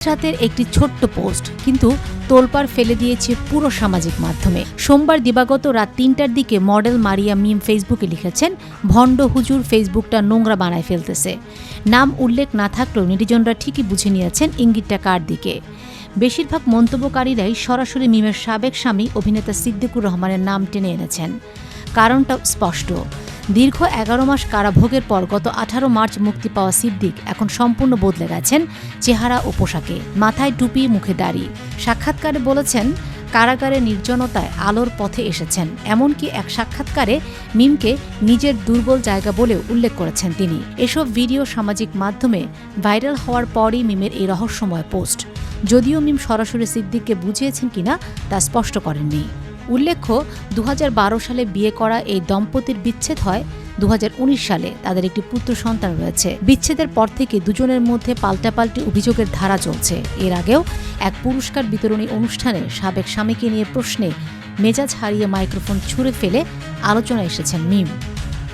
রাতের একটি ছোট্ট পোস্ট কিন্তু তোলপাড় ফেলে দিয়েছে পুরো সামাজিক মাধ্যমে। সোমবার দিবাগত রাত ৩টার দিকে মডেল মারিয়া মিম ফেসবুকে লিখেছেন, ভণ্ড হুজুর ফেসবুকটা নোংরা বানায় ফেলতেছে। নাম উল্লেখ না থাকলেও নেটিজনরা ঠিকই বুঝে নিয়েছেন ইঙ্গিতটা কার দিকে। বেশিরভাগ মন্তব্যকারীরাই সরাসরি মিমের সাবেক স্বামী অভিনেতা সিদ্দিকুর রহমানের নাম টেনে এনেছেন। কারণটা স্পষ্ট। দীর্ঘ ১১ মাস কারাভোগের পর গত ১৮ মার্চ মুক্তি পাওয়া সিদ্দিক এখন সম্পূর্ণ বদলে গেছেন চেহারা ও পোশাকে। মাথায় টুপি, মুখে দাড়ি। সাক্ষাৎকারে বলেছেন, কারাগারে নির্জনতায় আলোর পথে এসেছেন। এমনকি এক সাক্ষাৎকারে মিমকে নিজের দুর্বল জায়গা বলেও উল্লেখ করেছেন তিনি। এসব ভিডিও সামাজিক মাধ্যমে ভাইরাল হওয়ার পরই মিমের এই রহস্যময় পোস্ট। যদিও মিম সরাসরি সিদ্দিককে বুঝিয়েছেন কিনা তা স্পষ্ট করেননি। উল্লেখ্য, ২০১২ সালে বিয়ে করা এই দম্পতির বিচ্ছেদ হয় ২০১৯ সালে। তাদের একটি পুত্র সন্তান রয়েছে। বিচ্ছেদের পর থেকে দুজনের মধ্যে পাল্টাপাল্টি অভিযোগের ধারা চলছে। এর আগেও এক পুরস্কার বিতরণী অনুষ্ঠানে সাবেক স্বামীকে নিয়ে প্রশ্নে মেজাজ হারিয়ে মাইক্রোফোন ছুঁড়ে ফেলে আলোচনায় এসেছেন মিম।